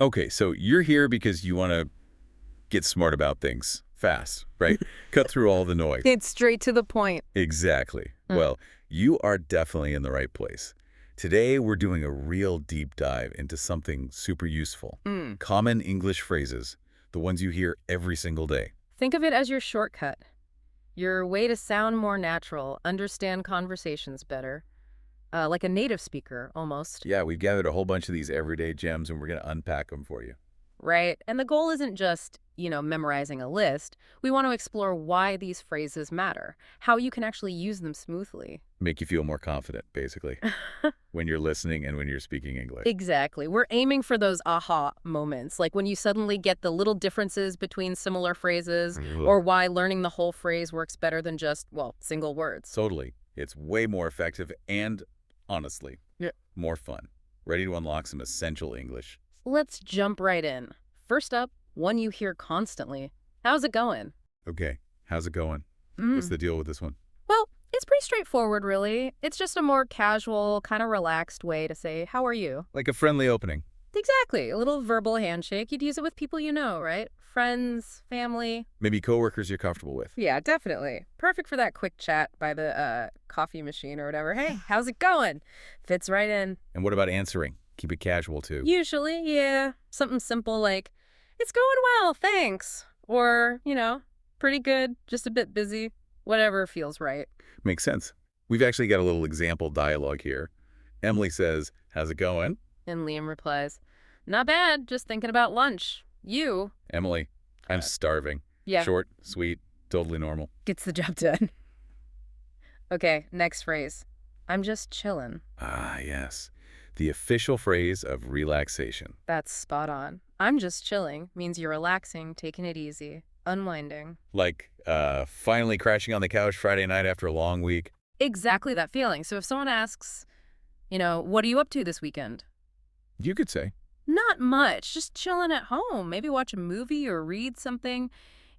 Okay, so you're here because you want to get smart about things fast, right? Cut through all the noise. It's straight to the point. Exactly. Mm. Well, you are definitely in the right place. Today, we're doing a real deep dive into something super useful. Mm. Common English phrases, the ones you hear every single day. Think of it as your shortcut, your way to sound more natural, understand conversations better, like a native speaker, almost. Yeah, we've gathered a whole bunch of these everyday gems, and we're going to unpack them for you. Right? And the goal isn't just, memorizing a list. We want to explore why these phrases matter, how you can actually use them smoothly. Make you feel more confident, basically, when you're listening and when you're speaking English. Exactly. We're aiming for those aha moments, like when you suddenly get the little differences between similar phrases, Ugh. or why learning the whole phrase works better than just, well, single words. Totally. It's way more effective and, honestly, Yeah. more fun. Ready to unlock some essential English. Let's jump right in. First up, one you hear constantly. How's it going? Okay, how's it going? What's Mm. the deal with this one? Well, it's pretty straightforward, really. It's just a more casual, kind of relaxed way to say, how are you? Like a friendly opening. Exactly. A little verbal handshake. You'd use it with people you know, right? Friends, family. Maybe coworkers you're comfortable with. Yeah, definitely. Perfect for that quick chat by the coffee machine or whatever. Hey, how's it going? Fits right in. And what about answering? Keep it casual, too. Usually, yeah. Something simple like, it's going well, thanks. Or, pretty good, just a bit busy. Whatever feels right. Makes sense. We've actually got a little example dialogue here. Emily says, how's it going? And Liam replies, not bad, just thinking about lunch. You? Emily, I'm starving. Yeah, Short, sweet, totally normal. gets the job done. Okay, next phrase. I'm just chillin'. Ah, yes. The official phrase of relaxation. That's spot on. I'm just chilling means you're relaxing, taking it easy, unwinding. Like, finally crashing on the couch Friday night after a long week. Exactly that feeling. So if someone asks, what are you up to this weekend? You could say. Not much, just chilling at home. Maybe watch a movie or read something.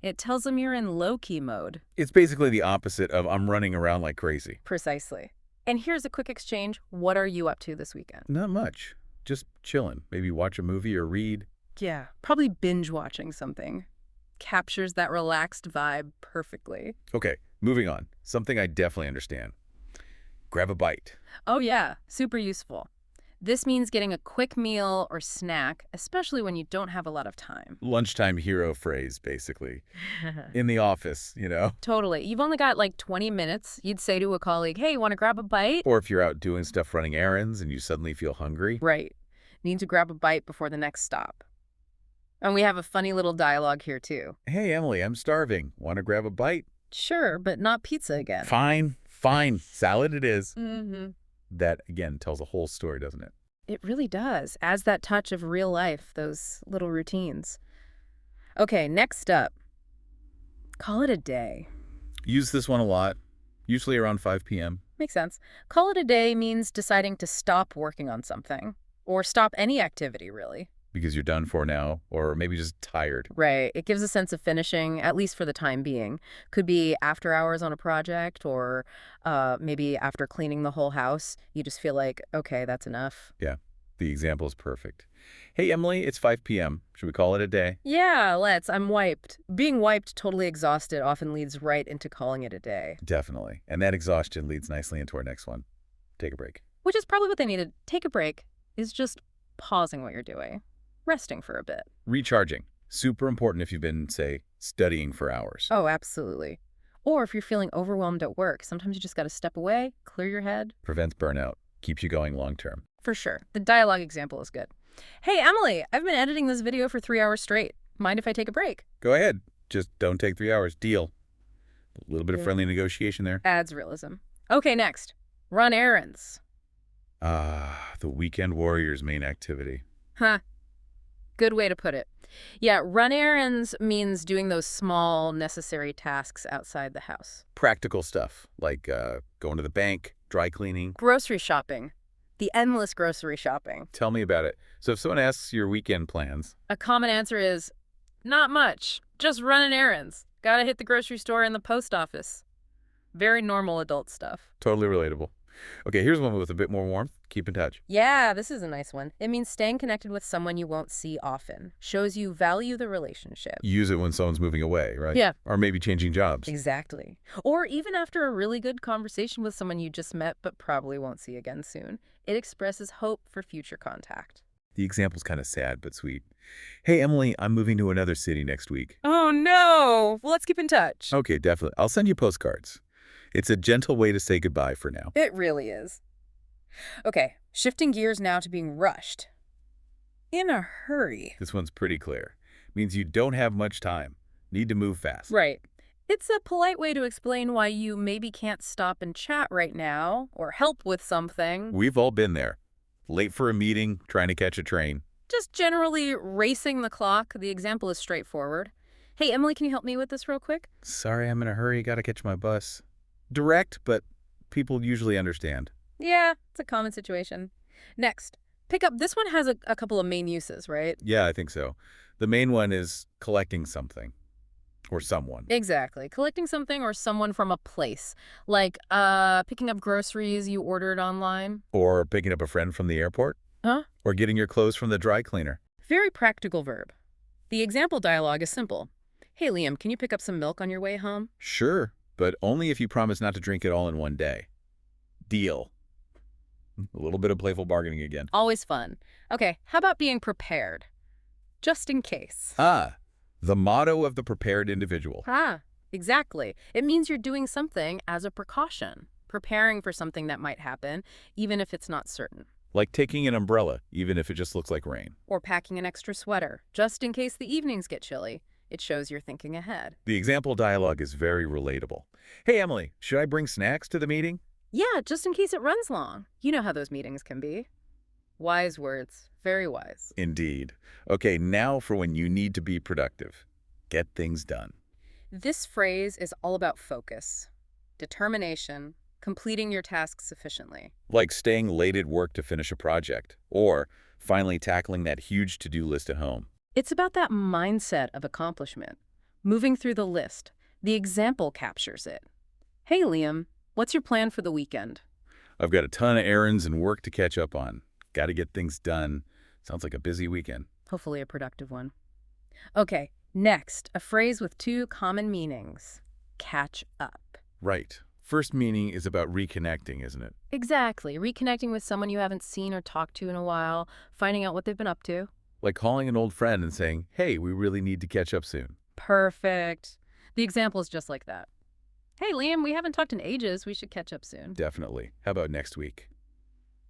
It tells them you're in low-key mode. It's basically the opposite of I'm running around like crazy. Precisely. And here's a quick exchange. What are you up to this weekend? Not much. Just chilling. Maybe watch a movie or read. Yeah, probably binge watching something. Captures that relaxed vibe perfectly. Okay, moving on. Something I definitely understand. Grab a bite. Oh yeah, super useful. This means getting a quick meal or snack, especially when you don't have a lot of time. Lunchtime hero phrase, basically. In the office, Totally. You've only got like 20 minutes. You'd say to a colleague, hey, want to grab a bite? Or if you're out doing stuff running errands and you suddenly feel hungry. Right. Need to grab a bite before the next stop. And we have a funny little dialogue here, too. Hey, Emily, I'm starving. Want to grab a bite? Sure, but not pizza again. Fine, fine. Salad it is. Mm-hmm. That, again, tells a whole story, doesn't it? It really does. Adds that touch of real life, those little routines. Okay, next up. Call it a day. Use this one a lot, usually around 5 p.m. Makes sense. Call it a day means deciding to stop working on something. Or stop any activity, really. Because you're done for now, or maybe just tired. Right. It gives a sense of finishing, at least for the time being. Could be after hours on a project, or maybe after cleaning the whole house. You just feel like, okay, that's enough. Yeah, the example is perfect. Hey, Emily, it's 5 p.m. Should we call it a day? Yeah, let's. I'm wiped. Being wiped, totally exhausted, often leads right into calling it a day. Definitely. And that exhaustion leads nicely into our next one. Take a break. Which is probably what they needed. Take a break is just pausing what you're doing. Resting for a bit. Recharging. Super important if you've been, say, studying for hours. Oh, absolutely. Or if you're feeling overwhelmed at work, sometimes you just got to step away, clear your head. Prevents burnout. Keeps you going long term. For sure. The dialogue example is good. Hey, Emily, I've been editing this video for 3 hours straight. Mind if I take a break? Go ahead. Just don't take 3 hours. Deal. A little bit of friendly negotiation there. Adds realism. Okay, next. Run errands. Ah, the weekend warrior's main activity. Huh. Good way to put it. Yeah, run errands means doing those small, necessary tasks outside the house. Practical stuff, like going to the bank, dry cleaning. Grocery shopping. The endless grocery shopping. Tell me about it. So if someone asks your weekend plans, A common answer is, not much. Just running errands. Gotta hit the grocery store and the post office. Very normal adult stuff. totally relatable. Okay, here's one with a bit more warmth. Keep in touch. Yeah, this is a nice one. It means staying connected with someone you won't see often. Shows you value the relationship. Use it when someone's moving away, right? Yeah, Or maybe changing jobs. exactly. Or even after a really good conversation with someone you just met but probably won't see again soon. It expresses hope for future contact. The example's kind of sad but sweet. Hey, Emily, I'm moving to another city next week. Oh no! Well, let's keep in touch. Okay, definitely. I'll send you postcards. It's a gentle way to say goodbye for now. It really is. Okay, shifting gears now to being rushed. In a hurry. This one's pretty clear. Means you don't have much time. Need to move fast. Right. It's a polite way to explain why you maybe can't stop and chat right now or help with something. We've all been there. Late for a meeting, trying to catch a train. Just generally racing the clock. The example is straightforward. Hey, Emily, can you help me with this real quick? Sorry, I'm in a hurry. Gotta catch my bus. Direct, but people usually understand. Yeah, it's a common situation. Next, pick up. This one has a couple of main uses, right? Yeah, I think so. The main one is collecting something. Or someone. Exactly. Collecting something or someone from a place. Like, picking up groceries you ordered online. Or picking up a friend from the airport. Huh? Or getting your clothes from the dry cleaner. Very practical verb. The example dialogue is simple. Hey, Liam, can you pick up some milk on your way home? Sure, but only if you promise not to drink it all in one day. Deal. A little bit of playful bargaining again. Always fun. Okay, how about being prepared? Just in case. Ah, the motto of the prepared individual. Ah, exactly. It means you're doing something as a precaution, preparing for something that might happen, even if it's not certain. Like taking an umbrella, even if it just looks like rain. Or packing an extra sweater, just in case the evenings get chilly. It shows you're thinking ahead. The example dialogue is very relatable. Hey, Emily, should I bring snacks to the meeting? Yeah, just in case it runs long. You know how those meetings can be. Wise words. Very wise. Indeed. Okay, now for when you need to be productive. Get things done. This phrase is all about focus, determination, completing your tasks sufficiently. Like staying late at work to finish a project, or finally tackling that huge to-do list at home. It's about that mindset of accomplishment, moving through the list. The example captures it. Hey, Liam, what's your plan for the weekend? I've got a ton of errands and work to catch up on. Got to get things done. Sounds like a busy weekend. Hopefully a productive one. Okay, next, a phrase with two common meanings. Catch up. Right. First meaning is about reconnecting, isn't it? Exactly. Reconnecting with someone you haven't seen or talked to in a while, finding out what they've been up to. Like calling an old friend and saying, hey, we really need to catch up soon. Perfect. The example is just like that. Hey, Liam, we haven't talked in ages. We should catch up soon. Definitely. How about next week?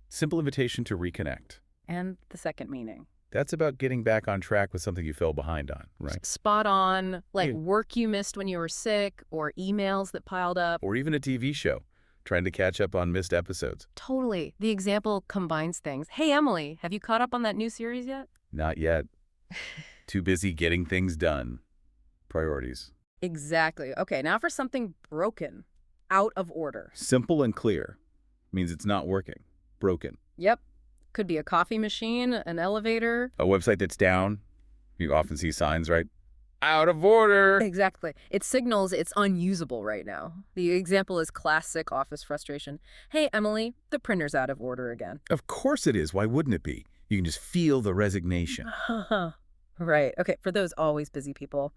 Simple invitation to reconnect. And the second meaning. That's about getting back on track with something you fell behind on, right? Spot on, like Yeah. work you missed when you were sick or emails that piled up. Or even a TV show, trying to catch up on missed episodes. Totally. The example combines things. Hey, Emily, have you caught up on that new series yet? Not yet. Too busy getting things done. Priorities. Exactly. Okay, now for something broken, out of order. Simple and clear. Means it's not working. Broken. Yep. Could be a coffee machine, an elevator. A website that's down. You often see signs, right? Out of order. Exactly. It signals it's unusable right now. The example is classic office frustration. Hey, Emily, the printer's out of order again. Of course it is. Why wouldn't it be? You can just feel the resignation. Right. Okay, for those always busy people.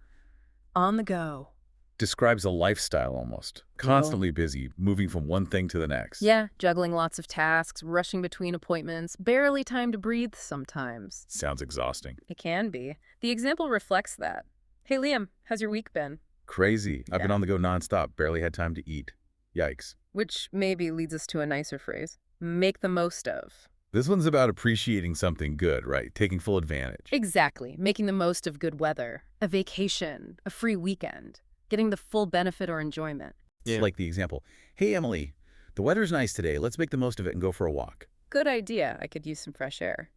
On the go. Describes a lifestyle almost. Constantly busy, moving from one thing to the next. Yeah, juggling lots of tasks, rushing between appointments, barely time to breathe sometimes. Sounds exhausting. It can be. The example reflects that. Hey, Liam, how's your week been? Crazy. I've been Yeah. on the go nonstop. Barely had time to eat. Yikes. Which maybe leads us to a nicer phrase. Make the most of. This one's about appreciating something good, right? Taking full advantage. Exactly. Making the most of good weather, a vacation, a free weekend, getting the full benefit or enjoyment. It's like the example. Hey, Emily, the weather's nice today. Let's make the most of it and go for a walk. Good idea. I could use some fresh air.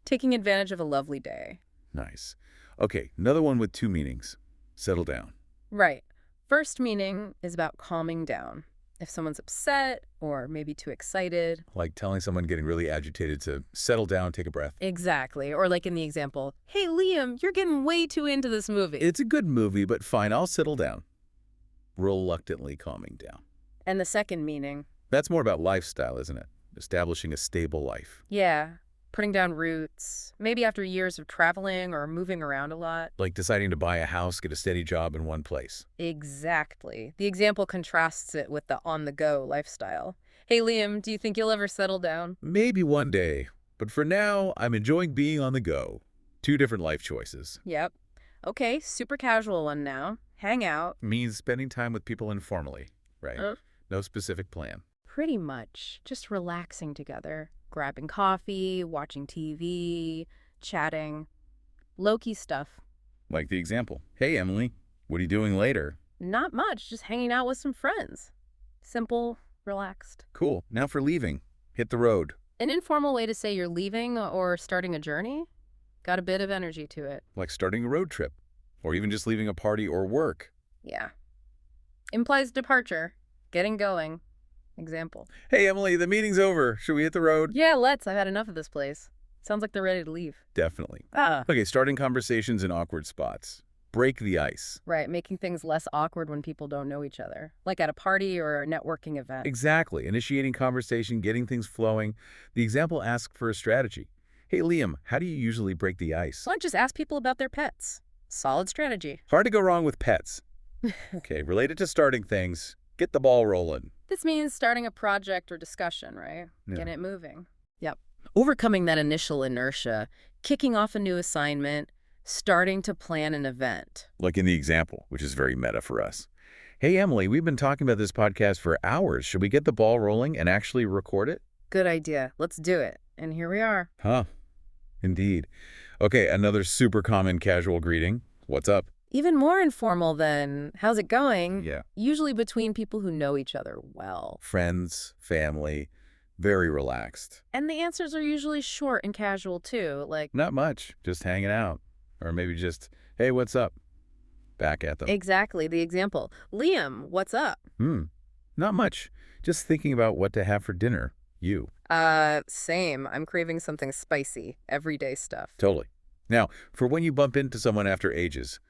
Taking advantage of a lovely day. Nice. Okay, another one with two meanings. Settle down. Right. First meaning is about calming down. If someone's upset or maybe too excited. Like telling someone getting really agitated to settle down, take a breath. Exactly. Or like in the example, hey, Liam, you're getting way too into this movie. It's a good movie, but fine, I'll settle down. Reluctantly calming down. And the second meaning, That's more about lifestyle, isn't it? Establishing a stable life. Yeah, putting down roots, maybe after years of traveling or moving around a lot. Like deciding to buy a house, get a steady job in one place. Exactly. The example contrasts it with the on-the-go lifestyle. Hey, Liam, do you think you'll ever settle down? Maybe one day, but for now, I'm enjoying being on the go. Two different life choices. Yep. Okay, super casual one now. Hang out. Means spending time with people informally, right? Uh, No specific plan. Pretty much. Just relaxing together. Grabbing coffee, watching TV, chatting. Low-key stuff. Like the example. Hey, Emily, what are you doing later? Not much, just hanging out with some friends. Simple, relaxed. Cool. Now for leaving. Hit the road. An informal way to say you're leaving or starting a journey. Got a bit of energy to it. Like starting a road trip. Or even just leaving a party or work. Yeah. Implies departure. Getting going. Example. Hey, Emily, the meeting's over. Should we hit the road? Yeah, let's. I've had enough of this place. Sounds like they're ready to leave. Definitely. Ah. Okay, starting conversations in awkward spots. Break the ice. Right, making things less awkward when people don't know each other. Like at a party or a networking event. Exactly. Initiating conversation, getting things flowing. The example asks for a strategy. Hey, Liam, how do you usually break the ice? Why not just ask people about their pets? Solid strategy. Hard to go wrong with pets. Okay, related to starting things, get the ball rolling. This means starting a project or discussion, right? Yeah. Get it moving. Yep. Overcoming that initial inertia, kicking off a new assignment, starting to plan an event. Like in the example, which is very meta for us. Hey, Emily, we've been talking about this podcast for hours. Should we get the ball rolling and actually record it? Good idea. Let's do it. And here we are. Huh. Indeed. Okay, another super common casual greeting. What's up? Even more informal than, how's it going? Yeah. Usually between people who know each other well. Friends, family, very relaxed. And the answers are usually short and casual too, like, Not much, just hanging out. Or maybe just, hey, what's up? Back at them. exactly the example. Liam, what's up? Not much. Just thinking about what to have for dinner. You. Same. I'm craving something spicy. Everyday stuff. Totally. Now, for when you bump into someone after ages.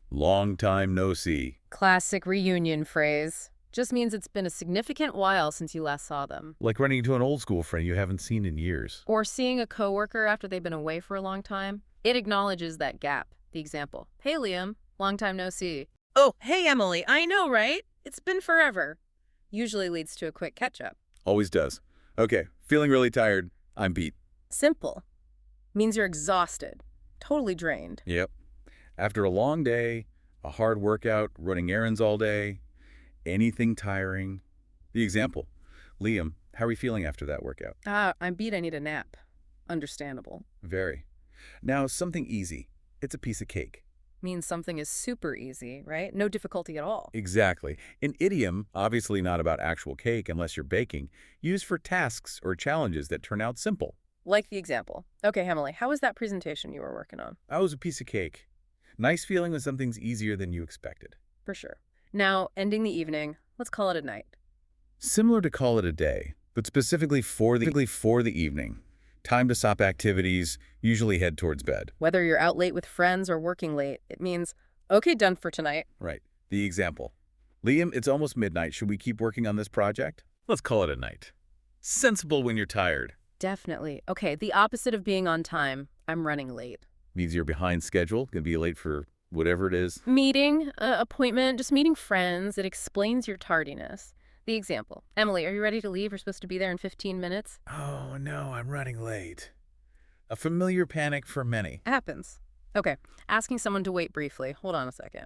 Long time no see. Classic reunion phrase. Just means it's been a significant while since you last saw them. Like running into an old school friend you haven't seen in years. Or seeing a coworker after they've been away for a long time. It acknowledges that gap. The example. Hey, Liam. Long time no see. Oh, hey, Emily. I know, right? It's been forever. Usually leads to a quick catch-up. Always does. Okay, feeling really tired. I'm beat. Simple. Means you're exhausted. Totally drained. Yep. After a long day, a hard workout, running errands all day, anything tiring. The example. Liam, how are you feeling after that workout? I'm beat. I need a nap. Understandable. Very. Now, something easy. It's a piece of cake. Means something is super easy, right? No difficulty at all. Exactly. An idiom, obviously not about actual cake unless you're baking, used for tasks or challenges that turn out simple. Like the example. Okay, Emily, how was that presentation you were working on? That was a piece of cake. Nice feeling when something's easier than you expected. For sure. Now, ending the evening, let's call it a night. Similar to call it a day, but specifically for the evening. Time to stop activities, usually head towards bed. Whether you're out late with friends or working late, it means, okay, done for tonight. Right. The example. Liam, it's almost midnight. Should we keep working on this project? Let's call it a night. Sensible when you're tired. Definitely. Okay, the opposite of being on time. I'm running late. Means you're behind schedule, gonna be late for whatever it is. Meeting, appointment, just meeting friends. It explains your tardiness. The example. Emily, are you ready to leave? We're supposed to be there in 15 minutes. Oh, no, I'm running late. A familiar panic for many. Happens. Okay, asking someone to wait briefly. Hold on a second.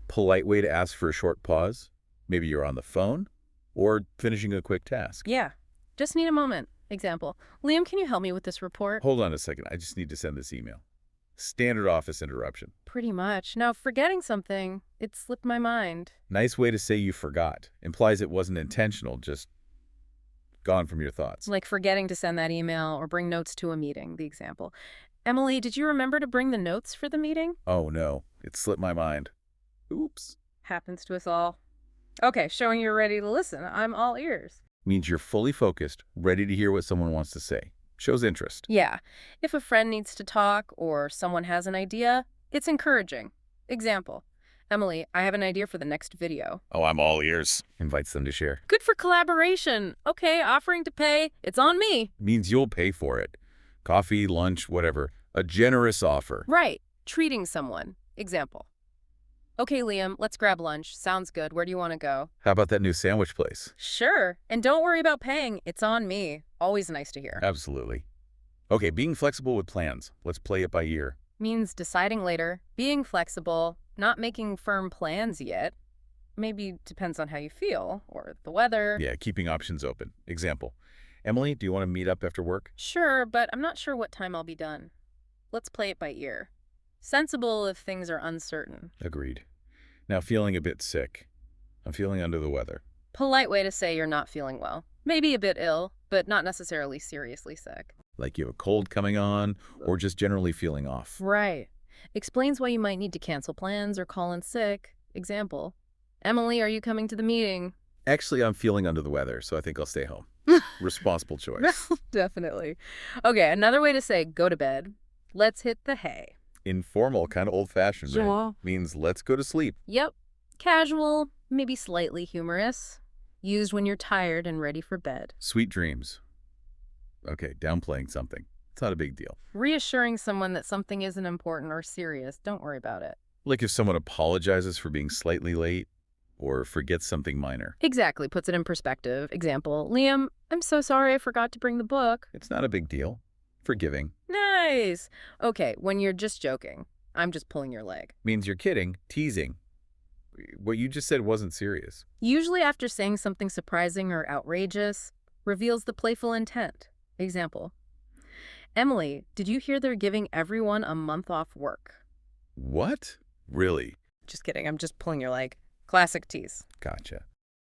Polite way to ask for a short pause. Maybe you're on the phone or finishing a quick task. Yeah, just need a moment. Example. Liam, can you help me with this report? Hold on a second. I just need to send this email. Standard office interruption. Pretty much. Now, forgetting something, it slipped my mind. Nice way to say you forgot. Implies it wasn't intentional, just gone from your thoughts. Like forgetting to send that email or bring notes to a meeting, the example. Emily, did you remember to bring the notes for the meeting? Oh no, it slipped my mind. Oops. Happens to us all. Okay, showing you're ready to listen. I'm all ears. Means you're fully focused, ready to hear what someone wants to say. Shows interest. Yeah. If a friend needs to talk or someone has an idea, it's encouraging. Example. Emily, I have an idea for the next video. Oh, I'm all ears. Invites them to share. Good for collaboration. Okay, offering to pay. It's on me. Means you'll pay for it. Coffee, lunch, whatever. A generous offer. Right. Treating someone. Example. Okay, Liam, let's grab lunch. Sounds good. Where do you want to go? How about that new sandwich place? Sure. And don't worry about paying. It's on me. Always nice to hear. Absolutely. Okay, being flexible with plans. Let's play it by ear. Means deciding later, being flexible, not making firm plans yet. Maybe depends on how you feel, or the weather. Yeah, keeping options open. Example. Emily, do you want to meet up after work? Sure, but I'm not sure what time I'll be done. Let's play it by ear. Sensible if things are uncertain. Agreed. Now, feeling a bit sick. I'm feeling under the weather. Polite way to say you're not feeling well. Maybe a bit ill, but not necessarily seriously sick. Like you have a cold coming on, or just generally feeling off. Right. Explains why you might need to cancel plans or call in sick. Example. Emily, are you coming to the meeting? Actually, I'm feeling under the weather, so I think I'll stay home. Responsible choice. Definitely. Okay, another way to say go to bed. Let's hit the hay. Informal, kind of old-fashioned, right? Sure. Means let's go to sleep. Yep. Casual, maybe slightly humorous. Used when you're tired and ready for bed. Sweet dreams. Okay, downplaying something. It's not a big deal. Reassuring someone that something isn't important or serious. Don't worry about it. Like if someone apologizes for being slightly late or forgets something minor. Exactly. Puts it in perspective. Example. Liam, I'm so sorry I forgot to bring the book. It's not a big deal. Forgiving. Nice. Okay, when you're just joking. I'm just pulling your leg. Means you're kidding, teasing. What you just said wasn't serious. Usually after saying something surprising or outrageous, reveals the playful intent. Example. Emily, did you hear they're giving everyone a month off work? What? Really? Just kidding. I'm just pulling your leg. Classic tease. Gotcha.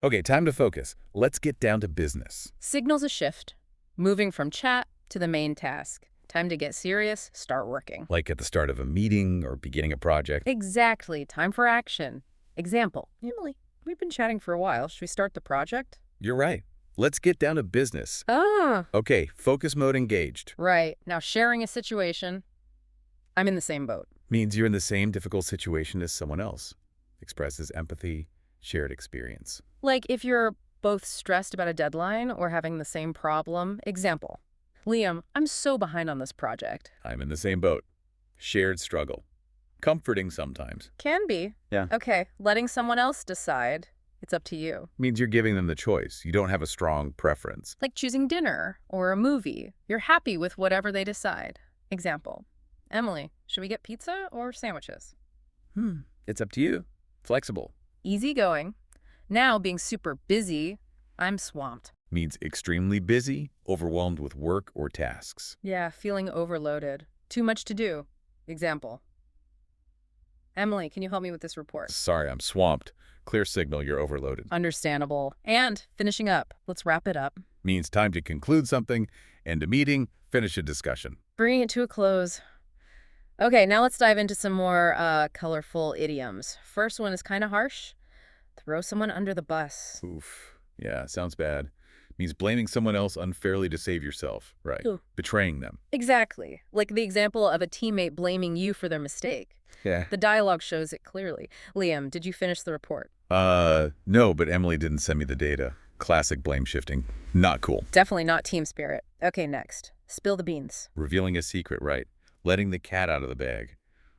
Okay, time to focus. Let's get down to business. Signals a shift. Moving from chat to the main task. Time to get serious, start working. Like at the start of a meeting or beginning a project. Exactly. Time for action. Example. Emily, we've been chatting for a while. Should we start the project? You're right. Let's get down to business. Ah. Okay, focus mode engaged. Right. Now sharing a situation. I'm in the same boat. Means you're in the same difficult situation as someone else. Expresses empathy, shared experience. Like if you're both stressed about a deadline or having the same problem. Example. Liam, I'm so behind on this project. I'm in the same boat. Shared struggle. Comforting sometimes. Can be. Yeah. Okay, letting someone else decide. It's up to you. Means you're giving them the choice. You don't have a strong preference. Like choosing dinner or a movie. You're happy with whatever they decide. Example. Emily, should we get pizza or sandwiches? It's up to you. Flexible. Easygoing. Now being super busy, I'm swamped. Means extremely busy, overwhelmed with work or tasks. Yeah, feeling overloaded. Too much to do. Example. Emily, can you help me with this report? Sorry, I'm swamped. Clear signal you're overloaded. Understandable. And finishing up. Let's wrap it up. Means time to conclude something, end a meeting, finish a discussion. Bringing it to a close. Okay, now let's dive into some more colorful idioms. First one is kind of harsh. Throw someone under the bus. Oof. Yeah, sounds bad. Means blaming someone else unfairly to save yourself. Right. Ooh. Betraying them. Exactly. Like the example of a teammate blaming you for their mistake. Yeah. The dialogue shows it clearly. Liam, did you finish the report? No, but Emily didn't send me the data. Classic blame shifting. Not cool. Definitely not team spirit. Okay, next. Spill the beans. Revealing a secret, right? Letting the cat out of the bag.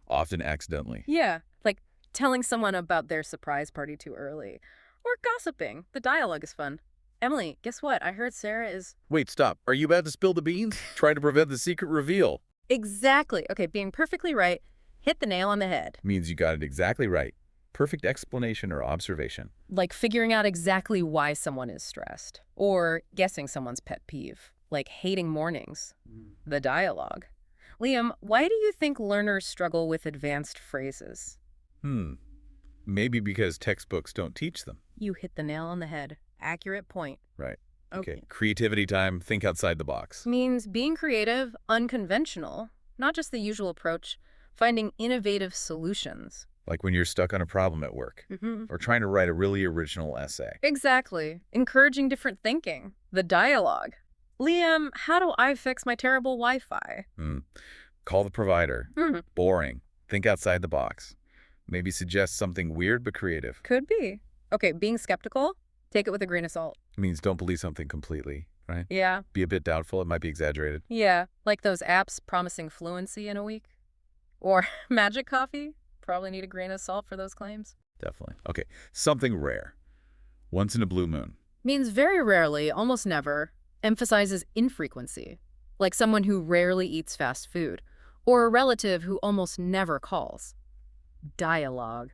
Often accidentally. Yeah, like telling someone about their surprise party too early. Or gossiping. The dialogue is fun. Emily, guess what? I heard Sarah is... Wait, stop. Are you about to spill the beans? Try to prevent the secret reveal. Exactly. Okay, being perfectly right. Hit the nail on the head. Means you got it exactly right. Perfect explanation or observation. Like figuring out exactly why someone is stressed. Or guessing someone's pet peeve. Like hating mornings. The dialogue. Liam, why do you think learners struggle with advanced phrases? Maybe because textbooks don't teach them. You hit the nail on the head. Accurate point. Right. Okay. Creativity time. Think outside the box. Means being creative, unconventional, not just the usual approach, finding innovative solutions. Like when you're stuck on a problem at work. Or trying to write a really original essay. Exactly. Encouraging different thinking. The dialogue. Liam, how do I fix my terrible Wi-Fi? Call the provider. Boring. Think outside the box. Maybe suggest something weird but creative. Could be. Okay, being skeptical, take it with a grain of salt. Means don't believe something completely, right? Yeah. Be a bit doubtful. It might be exaggerated. Yeah, like those apps promising fluency in a week. Or magic coffee. Probably need a grain of salt for those claims. Definitely. Okay, something rare. Once in a blue moon. Means very rarely, almost never, emphasizes infrequency. Like someone who rarely eats fast food. Or a relative who almost never calls. Dialogue.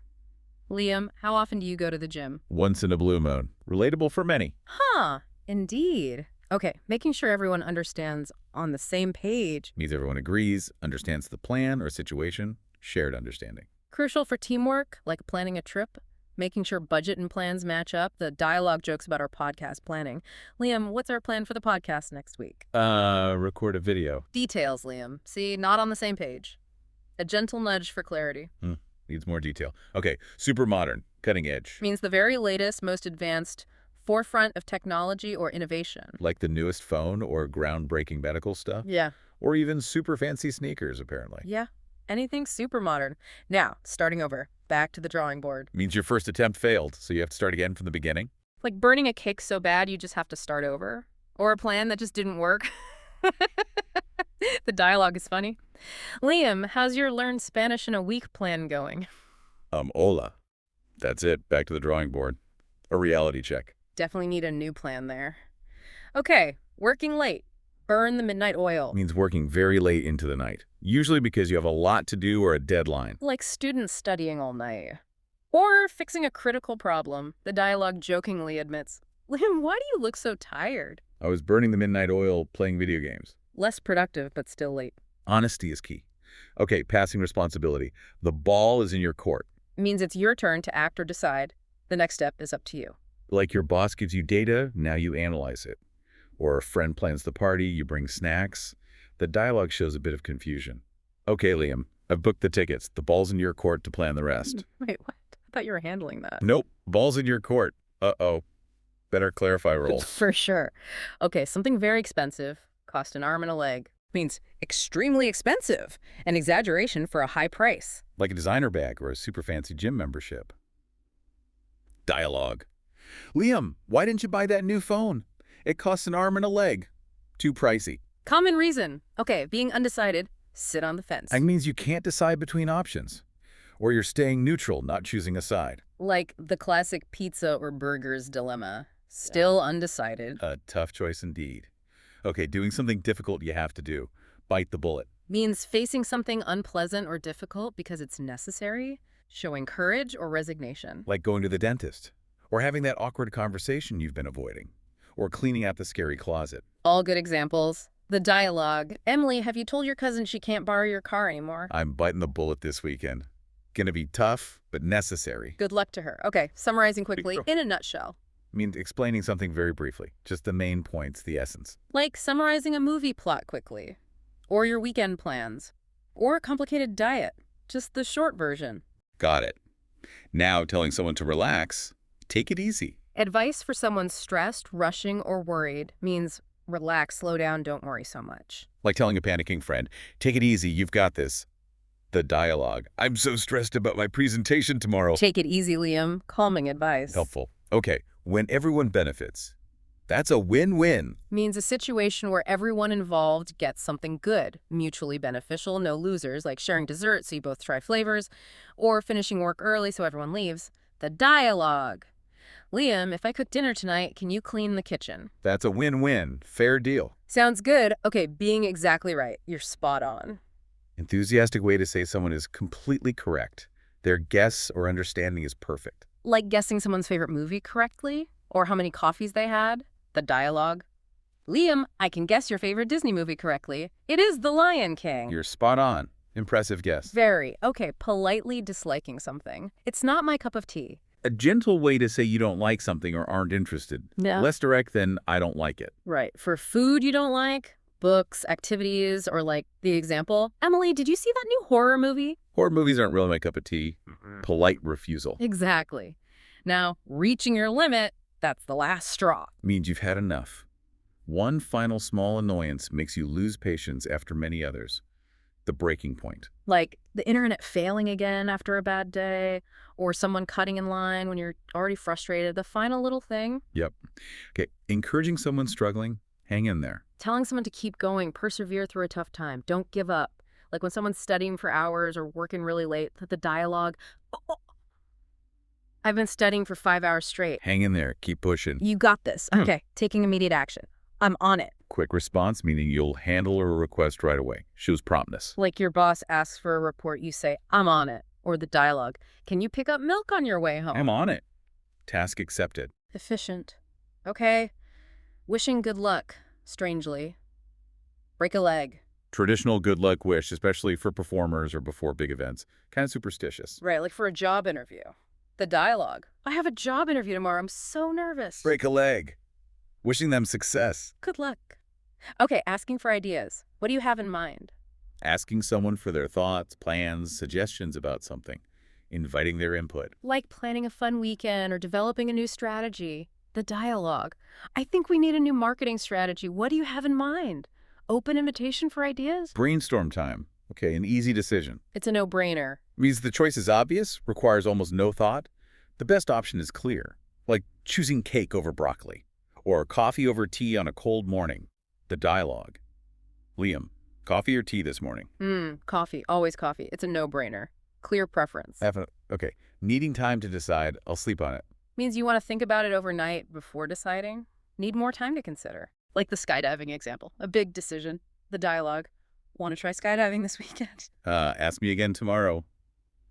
Liam, how often do you go to the gym? Once in a blue moon. Relatable for many. Huh, indeed. Okay, making sure everyone understands on the same page. Means everyone agrees, understands the plan or situation, shared understanding. Crucial for teamwork, like planning a trip, making sure budget and plans match up, the dialogue jokes about our podcast planning. Liam, what's our plan for the podcast next week? Record a video. Details, Liam. See, not on the same page. A gentle nudge for clarity. Needs more detail. Okay, super modern, cutting edge. Means the very latest, most advanced forefront of technology or innovation. Like the newest phone or groundbreaking medical stuff. Yeah. Or even super fancy sneakers, apparently. Yeah. Anything super modern. Now, starting over. Back to the drawing board. Means your first attempt failed, so you have to start again from the beginning. Like burning a cake so bad you just have to start over. Or a plan that just didn't work. The dialogue is funny. Liam, how's your learn Spanish in a week plan going? Hola. That's it. Back to the drawing board. A reality check. Definitely need a new plan there. Okay, working late. Burn the midnight oil. Means working very late into the night. Usually because you have a lot to do or a deadline. Like students studying all night. Or fixing a critical problem, the dialogue jokingly admits. Liam, why do you look so tired? I was burning the midnight oil playing video games. Less productive, but still late. Honesty is key. Okay, passing responsibility. The ball is in your court. Means it's your turn to act or decide. The next step is up to you. Like your boss gives you data, now you analyze it. Or a friend plans the party, you bring snacks. The dialogue shows a bit of confusion. Okay, Liam, I've booked the tickets. The ball's in your court to plan the rest. Wait, what? I thought you were handling that. Nope, ball's in your court. Uh-oh. Better clarify roles. For sure. Okay, something very expensive. Cost an arm and a leg. Means extremely expensive. An exaggeration for a high price. Like a designer bag or a super fancy gym membership. Dialogue. Liam, why didn't you buy that new phone? It costs an arm and a leg. Too pricey. Common reason. Okay, being undecided. Sit on the fence. That means you can't decide between options. Or you're staying neutral, not choosing a side. Like the classic pizza or burgers dilemma. Still undecided. A tough choice indeed. Okay, doing something difficult you have to do. Bite the bullet. Means facing something unpleasant or difficult because it's necessary. Showing courage or resignation. Like going to the dentist. Or having that awkward conversation you've been avoiding. Or cleaning out the scary closet. All good examples. The dialogue. Emily, have you told your cousin she can't borrow your car anymore? I'm biting the bullet this weekend. Gonna be tough, but necessary. Good luck to her. Okay, summarizing quickly, in a nutshell. Means explaining something very briefly. Just the main points, the essence. Like summarizing a movie plot quickly. Or your weekend plans. Or a complicated diet. Just the short version. Got it. Now telling someone to relax, take it easy. Advice for someone stressed, rushing, or worried means relax, slow down, don't worry so much. Like telling a panicking friend, take it easy, you've got this. The dialogue. I'm so stressed about my presentation tomorrow. Take it easy, Liam. Calming advice. Helpful. Okay, when everyone benefits, that's a win-win. Means a situation where everyone involved gets something good, mutually beneficial, no losers, like sharing dessert so you both try flavors, or finishing work early so everyone leaves. The dialogue. Liam, if I cook dinner tonight, can you clean the kitchen? That's a win-win. Fair deal. Sounds good. Okay, being exactly right. You're spot on. Enthusiastic way to say someone is completely correct. Their guess or understanding is perfect. Like guessing someone's favorite movie correctly? Or how many coffees they had? The dialogue. Liam, I can guess your favorite Disney movie correctly. It is The Lion King. You're spot on. Impressive guess. Very. Okay, politely disliking something. It's not my cup of tea. A gentle way to say you don't like something or aren't interested. No. Less direct than I don't like it. Right. For food you don't like, books, activities, or like the example, Emily, did you see that new horror movie? Horror movies aren't really my cup of tea. Polite refusal. Exactly. Now, reaching your limit, that's the last straw. Means you've had enough. One final small annoyance makes you lose patience after many others. The breaking point. Like the internet failing again after a bad day, or someone cutting in line when you're already frustrated. The final little thing, Yep. Okay, encouraging someone struggling, hang in there. telling someone to keep going, persevere through a tough time, don't give up. Like when someone's studying for hours or working really late, the dialogue, "Oh, oh, I've been studying for 5 hours straight. Hang in there, keep pushing. You got this. Okay, taking immediate action. I'm on it." Quick response, meaning you'll handle a request right away. Shows promptness. Like your boss asks for a report, you say, "I'm on it." Or the dialogue, "Can you pick up milk on your way home?" I'm on it. Task accepted. Efficient. Okay. Wishing good luck, strangely. Break a leg. Traditional good luck wish, especially for performers or before big events. Kind of superstitious. Right, like for a job interview. The dialogue, "I have a job interview tomorrow. I'm so nervous." Break a leg. Wishing them success. Good luck. Okay, asking for ideas. What do you have in mind? Asking someone for their thoughts, plans, suggestions about something. Inviting their input. Like planning a fun weekend or developing a new strategy. The dialogue, "I think we need a new marketing strategy. What do you have in mind?" Open invitation for ideas. Brainstorm time. Okay, an easy decision. It's a no-brainer. Means the choice is obvious, requires almost no thought. The best option is clear, like choosing cake over broccoli, or coffee over tea on a cold morning. The dialogue. Liam, coffee or tea this morning? Coffee. Always coffee. It's a no-brainer. Clear preference. Okay, needing time to decide, I'll sleep on it. Means you want to think about it overnight before deciding. Need more time to consider. Like the skydiving example. A big decision. The dialogue, "Want to try skydiving this weekend?" Ask me again tomorrow.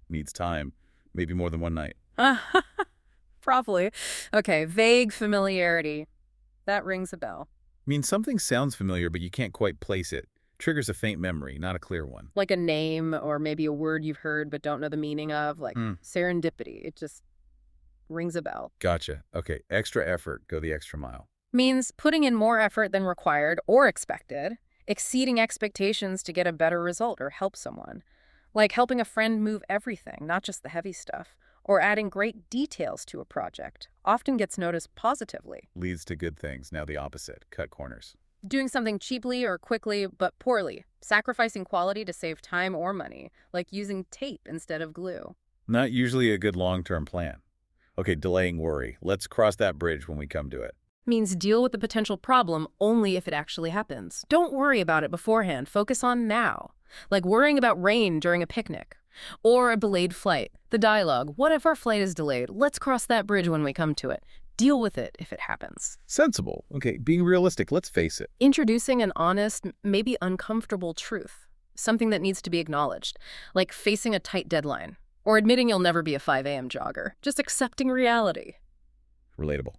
Needs time, maybe more than one night. Probably. Okay, vague familiarity. That rings a bell. Means something sounds familiar, but you can't quite place it. Triggers a faint memory, not a clear one. Like a name or maybe a word you've heard but don't know the meaning of, like serendipity. It just rings a bell. Gotcha. Okay, extra effort, go the extra mile. Means putting in more effort than required or expected, exceeding expectations to get a better result or help someone. Like helping a friend move everything, not just the heavy stuff, or adding great details to a project, often gets noticed positively. Leads to good things, now the opposite, cut corners. Doing something cheaply or quickly but poorly, sacrificing quality to save time or money, like using tape instead of glue. Not usually a good long-term plan. Okay, delaying worry. Let's cross that bridge when we come to it. Means deal with the potential problem only if it actually happens. Don't worry about it beforehand. Focus on now. Like worrying about rain during a picnic. Or a delayed flight. The dialogue, "What if our flight is delayed? Let's cross that bridge when we come to it." Deal with it if it happens. Sensible. Okay, being realistic, let's face it. Introducing an honest, maybe uncomfortable truth. Something that needs to be acknowledged. Like facing a tight deadline. Or admitting you'll never be a 5 a.m. jogger. Just accepting reality. Relatable.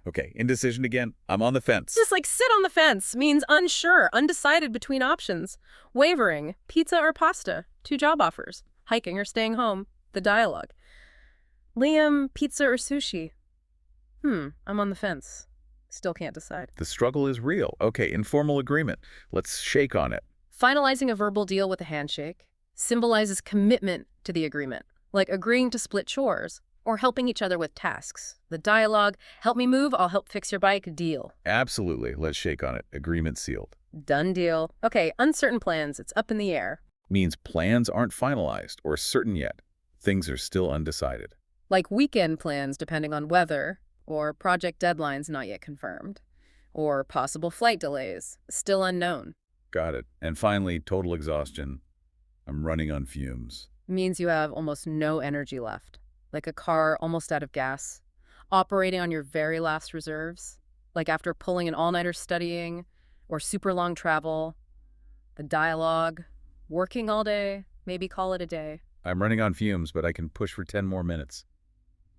Okay, indecision again. I'm on the fence. Just like sit on the fence means unsure, undecided between options. Wavering, pizza or pasta, 2 job offers. Hiking or staying home, the dialogue. Liam, pizza or sushi? I'm on the fence. Still can't decide. The struggle is real. Okay, informal agreement. Let's shake on it. Finalizing a verbal deal with a handshake symbolizes commitment to the agreement, like agreeing to split chores or helping each other with tasks. The dialogue, "Help me move, I'll help fix your bike," deal. Absolutely. Let's shake on it. Agreement sealed. Done deal. Okay, uncertain plans, it's up in the air. Means plans aren't finalized or certain yet. Things are still undecided. Like weekend plans depending on weather, or project deadlines not yet confirmed, or possible flight delays, still unknown. Got it. And finally, total exhaustion. I'm running on fumes. Means you have almost no energy left, like a car almost out of gas, operating on your very last reserves, like after pulling an all-nighter studying or super long travel. The dialogue, working all day, maybe call it a day. I'm running on fumes, but I can push for 10 more minutes.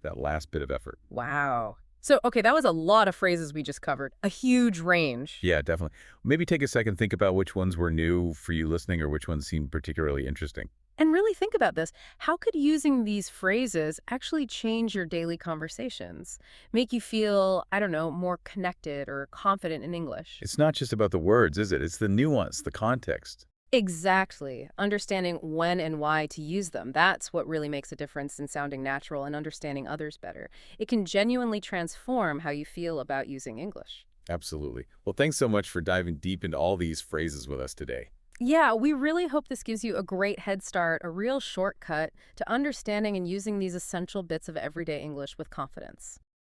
That last bit of effort. Wow. So, okay, that was a lot of phrases we just covered. A huge range. Yeah, definitely. Maybe take a second, think about which ones were new for you listening or which ones seemed particularly interesting. And really think about this. How could using these phrases actually change your daily conversations? Make you feel, I don't know, more connected or confident in English? It's not just about the words, is it? It's the nuance, the context. Exactly. Understanding when and why to use them. That's what really makes a difference in sounding natural and understanding others better. It can genuinely transform how you feel about using English. Absolutely. Well, thanks so much for diving deep into all these phrases with us today. Yeah, we really hope this gives you a great head start, a real shortcut to understanding and using these essential bits of everyday English with confidence.